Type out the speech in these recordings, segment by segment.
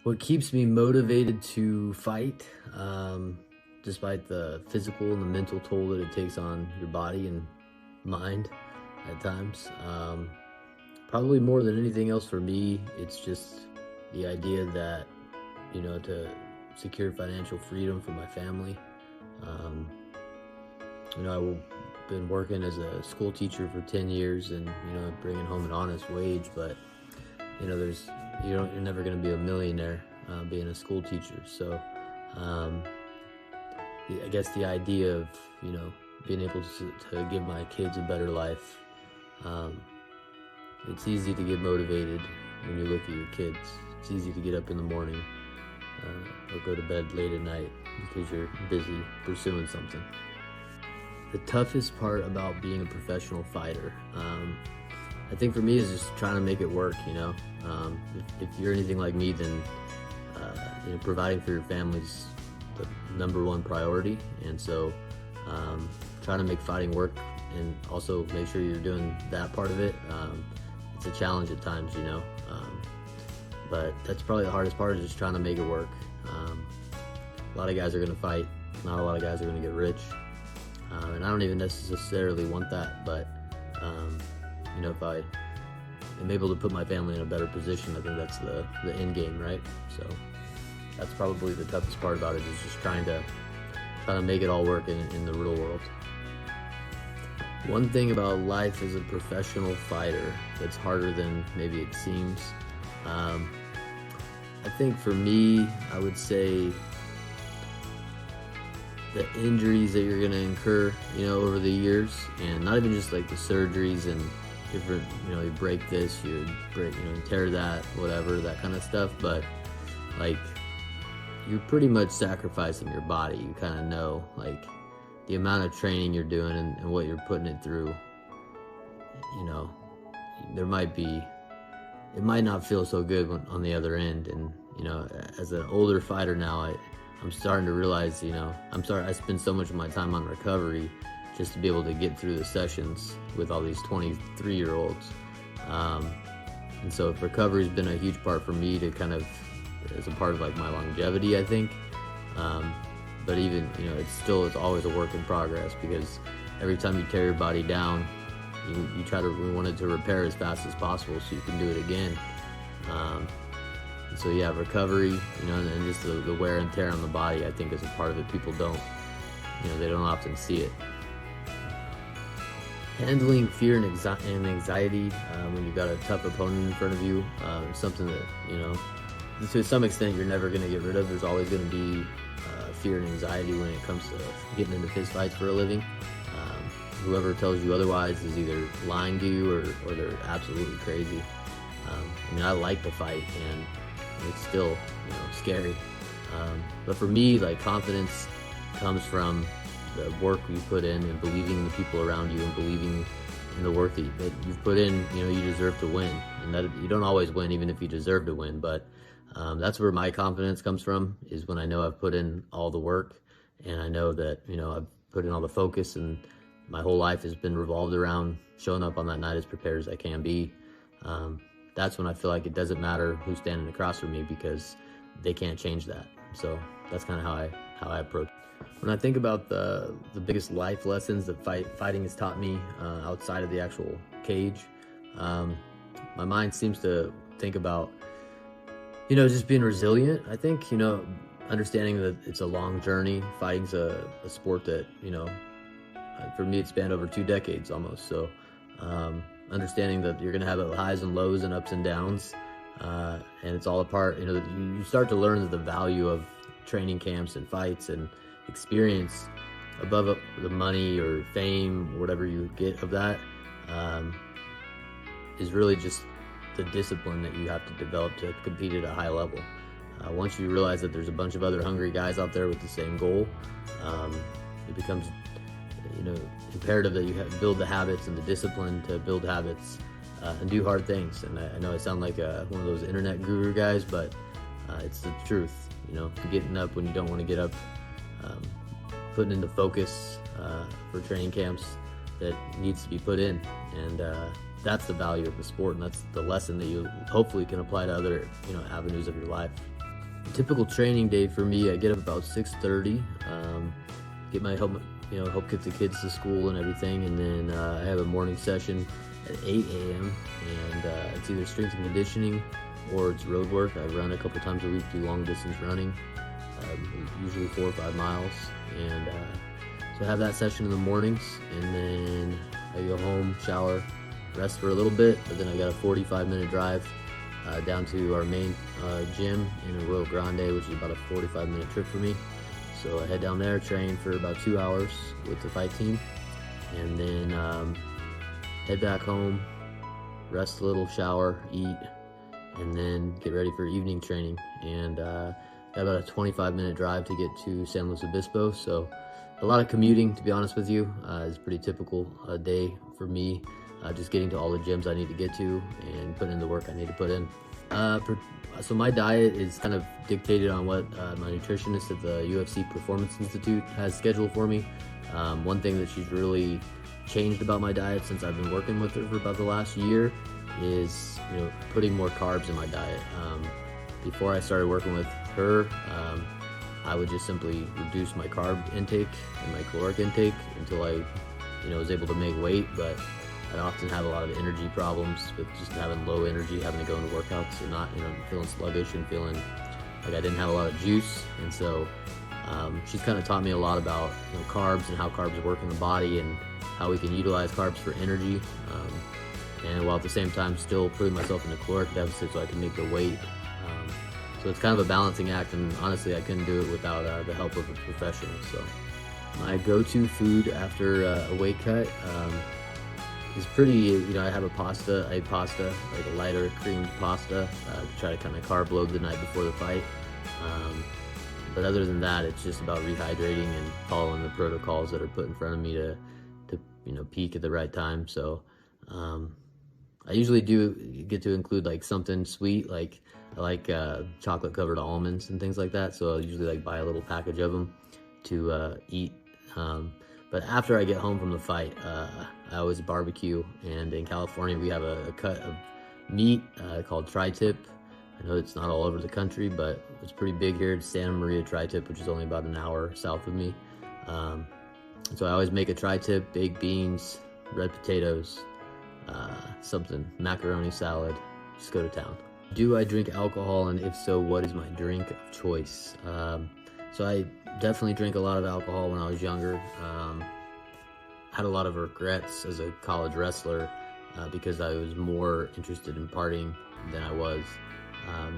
What keeps me motivated to fight, despite the physical and the mental toll that it takes on your body and mind at times, probably more than anything else for me, it's just the idea that, to secure financial freedom for my family. I've been working as a school teacher for 10 years and, bringing home an honest wage, but, you're never going to be a millionaire being a school teacher. So I guess the idea of, being able to give my kids a better life, it's easy to get motivated when you look at your kids. It's easy to get up in the morning or go to bed late at night because you're busy pursuing something. The toughest part about being a professional fighter, I think for me, is just trying to make it work. If you're anything like me, then providing for your family's the number one priority, and so trying to make fighting work and also make sure you're doing that part of it. It's a challenge at times, but that's probably the hardest part, is just trying to make it work. A lot of guys are going to fight. Not a lot of guys are going to get rich, and I don't even necessarily want that, but if I am able to put my family in a better position, I think that's the end game, right? So that's probably the toughest part about it, is just trying to make it all work in the real world. One thing about life as a professional fighter that's harder than maybe it seems, I think for me, I would say the injuries that you're going to incur, over the years, and not even just like the surgeries and different, you break this, you tear that, whatever, that kind of stuff, but like, you're pretty much sacrificing your body. You kind of know, like, the amount of training you're doing and what you're putting it through. It might not feel so good on the other end, and as an older fighter now, I'm starting to realize, I spend so much of my time on recovery just to be able to get through the sessions with all these 23-year-olds. And so recovery's been a huge part for me to kind of, as a part of like my longevity, I think. But even, it's always a work in progress, because every time you tear your body down, we want it to repair as fast as possible so you can do it again. So yeah, recovery, and just the wear and tear on the body, I think, is a part of it. People don't, they don't often see it. Handling fear and anxiety when you've got a tough opponent in front of you, something that, to some extent, you're never going to get rid of. There's always going to be fear and anxiety when it comes to getting into fist fights for a living. Whoever tells you otherwise is either lying to you or they're absolutely crazy. I like to fight, and it's still, scary. But for me, like, confidence comes from the work you put in and believing in the people around you and believing in the work that you've put in. You deserve to win, and that you don't always win even if you deserve to win, but that's where my confidence comes from, is when I know I've put in all the work, and I know that, I've put in all the focus, and my whole life has been revolved around showing up on that night as prepared as I can be. That's when I feel like it doesn't matter who's standing across from me, because they can't change that. So that's kind of how I approach it. When I think about the biggest life lessons that fighting has taught me outside of the actual cage, my mind seems to think about, just being resilient. I think, understanding that it's a long journey. Fighting's a sport that, for me, it spanned over 2 decades almost. So understanding that you're going to have highs and lows and ups and downs, and it's all a part, you start to learn the value of training camps and fights and experience above the money or fame, or whatever you get of that, is really just the discipline that you have to develop to compete at a high level. Once you realize that there's a bunch of other hungry guys out there with the same goal, it becomes, imperative that you build the habits and the discipline to build habits and do hard things. And I know I sound like one of those internet guru guys, but it's the truth. Getting up when you don't want to get up, putting into focus for training camps that needs to be put in, and that's the value of the sport, and that's the lesson that you hopefully can apply to other avenues of your life. Typical training day for me, I get up about 6:30, get my help get the kids to school and everything, and then I have a morning session at 8 a.m. and it's either strength and conditioning or it's road work. I run a couple times a week, do long distance running, usually 4 or 5 miles, and so I have that session in the mornings, and then I go home, shower, rest for a little bit, but then I got a 45-minute drive down to our main gym in Arroyo Grande, which is about a 45-minute trip for me. So I head down there, train for about 2 hours with the fight team, and then head back home, rest a little, shower, eat, and then get ready for evening training. And got about a 25-minute drive to get to San Luis Obispo, so a lot of commuting, to be honest with you. It's a pretty typical day for me, just getting to all the gyms I need to get to and putting in the work I need to put in. So my diet is kind of dictated on what my nutritionist at the UFC Performance Institute has scheduled for me. One thing that she's really changed about my diet since I've been working with her for about the last year is putting more carbs in my diet. Before I started working with her, I would just simply reduce my carb intake and my caloric intake until I was able to make weight, but I'd often have a lot of energy problems with just having low energy, having to go into workouts and not, feeling sluggish and feeling like I didn't have a lot of juice. And so she's kind of taught me a lot about carbs and how carbs work in the body and how we can utilize carbs for energy, and while at the same time still putting myself in a caloric deficit so I can make the weight. So it's kind of a balancing act, and honestly I couldn't do it without the help of a professional. So my go-to food after a weight cut is pretty, I have I eat pasta, like a lighter creamed pasta, to try to kind of carb load the night before the fight. But other than that, it's just about rehydrating and following the protocols that are put in front of me to peak at the right time. So I usually do get to include like something sweet, like I like chocolate covered almonds and things like that. So I'll usually like buy a little package of them to eat. But after I get home from the fight, I always barbecue, and in California we have a cut of meat called tri-tip. I know it's not all over the country, but it's pretty big here. It's Santa Maria tri-tip, which is only about an hour south of me. So I always make a tri-tip, baked beans, red potatoes, macaroni salad, just go to town. Do I drink alcohol, and if so, what is my drink of choice? So I definitely drank a lot of alcohol when I was younger. Had a lot of regrets as a college wrestler because I was more interested in partying than I was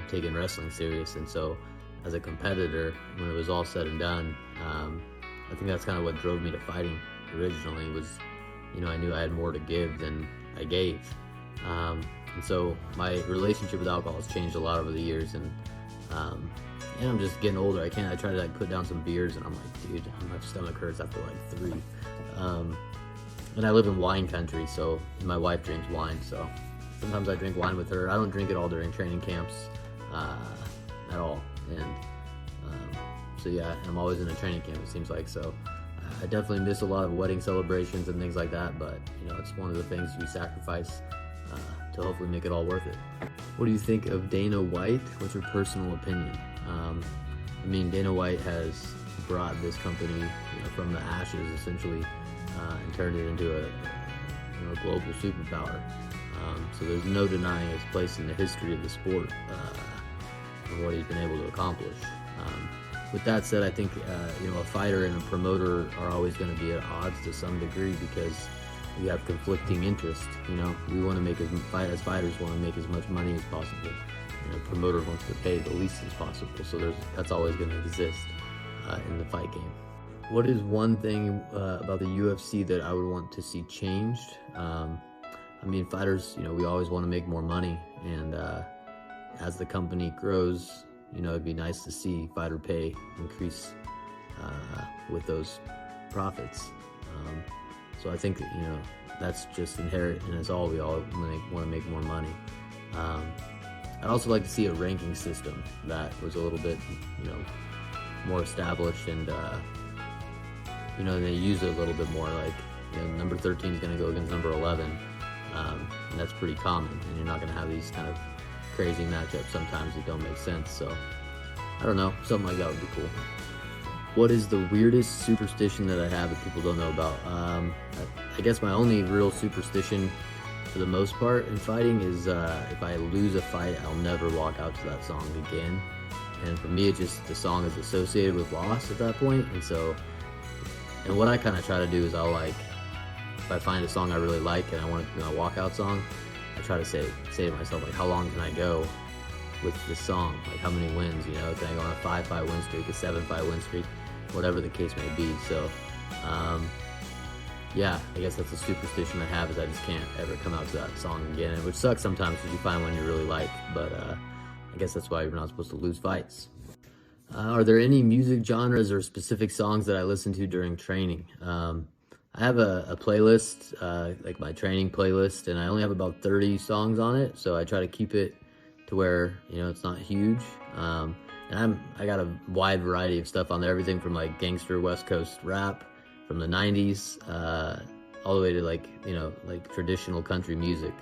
taking wrestling serious. And so as a competitor, when it was all said and done, I think that's kind of what drove me to fighting originally was, I knew I had more to give than I gave. And so my relationship with alcohol has changed a lot over the years, and I'm just getting older. I try to like put down some beers, and I'm like, dude, my stomach hurts after like 3. And I live in wine country, so my wife drinks wine, so sometimes I drink wine with her. I don't drink it all during training camps at all. And so yeah, I'm always in a training camp, it seems like. So I definitely miss a lot of wedding celebrations and things like that, but it's one of the things you sacrifice to hopefully make it all worth it. What do you think of Dana White? What's your personal opinion? Dana White has brought this company from the ashes essentially and turned it into a global superpower. So there's no denying his place in the history of the sport and what he's been able to accomplish. With that said, I think a fighter and a promoter are always going to be at odds to some degree because we have conflicting interests. We want to make as fighters want to make as much money as possible. A promoter wants to pay the least as possible. So that's always going to exist in the fight game. What is one thing about the UFC that I would want to see changed? Fighters, we always want to make more money, and as the company grows, it'd be nice to see fighter pay increase with those profits. So I think that's just inherent in us all. We all want to make more money. I'd also like to see a ranking system that was a little bit, more established, and they use it a little bit more. Like, number 13 is going to go against number 11, and that's pretty common. And you're not going to have these kind of crazy matchups sometimes that don't make sense. So I don't know, something like that would be cool. What is the weirdest superstition that I have that people don't know about? I guess my only real superstition for the most part in fighting is if I lose a fight, I'll never walk out to that song again. And for me, it's just the song is associated with loss at that point. And what I kind of try to do is I'll like, if I find a song I really like and I want to do my walkout song, I try to say to myself, like, how long can I go with this song? Like, how many wins, you know? Can I go on a 5-5 win streak, a 7-5 win streak, whatever the case may be. So, yeah, I guess that's a superstition I have, is I just can't ever come out to that song again, which sucks sometimes because you find one you really like, but I guess that's why you're not supposed to lose fights. Are there any music genres or specific songs that I listen to during training? I have a playlist, like my training playlist, and I only have about 30 songs on it, so I try to keep it to where, you know, it's not huge. And I got a wide variety of stuff on there, everything from like gangster West Coast rap from the 90s, all the way to like, you know, like traditional country music,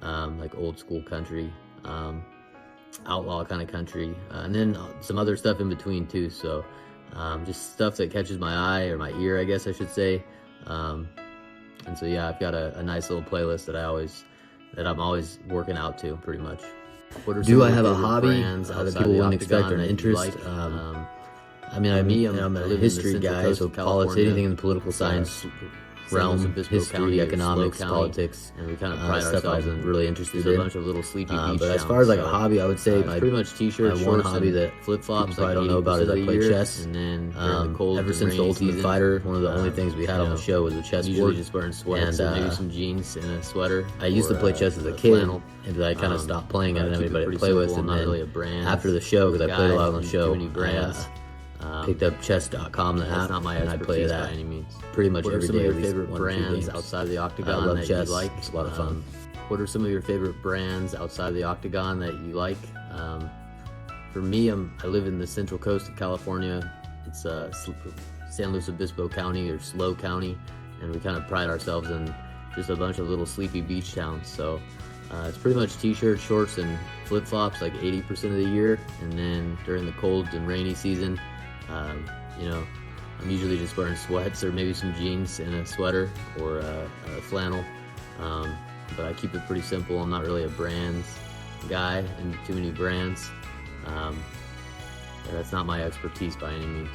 like old school country, outlaw kind of country, and then some other stuff in between too. So just stuff that catches my eye, or my ear, I guess I should say. And so yeah, I've got a nice little playlist that I'm always working out to, pretty much. Do I have a hobby that people wouldn't expect, or an interest? I mean, I'm a history guy, so anything in the political science realm, history, economics, politics, and we kind of pride ourselves in really interested in. A bunch of little sleepy beach but as far as like a hobby, I would say pretty much t-shirts, one hobby that flip-flops I don't know about is I play chess. And then ever since the Ultimate Fighter, one of the only things we had on the show was a chess board. Usually just wearing sweats and maybe some jeans and a sweater. I used to play chess as a kid, and I kind of stopped playing. I didn't have anybody to play with, and then after the show, because I played a lot on the show, picked up chess.com, the app, not my and I play that by any means. Pretty much every day. What are some of your favorite brands outside of the octagon that you like? It's a lot of fun. What are some of your favorite brands outside of the octagon that you like? For me, I live in the Central Coast of California. It's San Luis Obispo County, or SLO County, and we kind of pride ourselves in just a bunch of little sleepy beach towns. So it's pretty much t-shirts, shorts, and flip-flops like 80% of the year, and then during the cold and rainy season, you know, I'm usually just wearing sweats or maybe some jeans and a sweater, or a flannel, but I keep it pretty simple. I'm not really a brands guy and too many brands. That's not my expertise by any means.